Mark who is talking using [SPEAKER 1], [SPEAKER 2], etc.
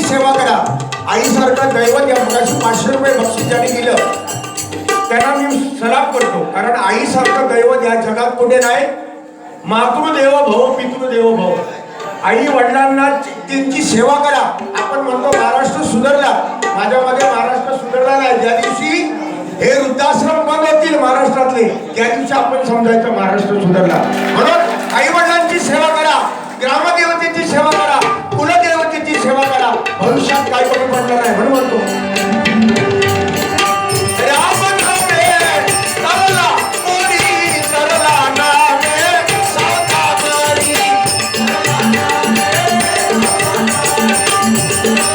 [SPEAKER 1] सेवा करा. आईसारखं दैवत या मुलाशी 500 रुपये बक्षीस ज्यांनी दिलं त्यांना मी सलाम करतो. कारण आईसारखं दैवत या जगात कुठे नाही. मातृदेव भव पितृदेव भव. आई वडिलांना त्यांची सेवा करा. आपण म्हणतो महाराष्ट्र सुधारला. माझ्यामध्ये महाराष्ट्र सुधारला नाही. ज्या दिवशी हे वृद्धाश्रम बंद होतील महाराष्ट्रातले त्या दिवशी आपण समजायचं महाराष्ट्र सुधारला. म्हणून आई वडिलांची सेवा करा, ग्रामदेवतेची सेवा करा, कुलदेवतेची सेवा करा. भविष्यात काय कमी पडलं नाही. म्हणून म्हणतो
[SPEAKER 2] Yeah.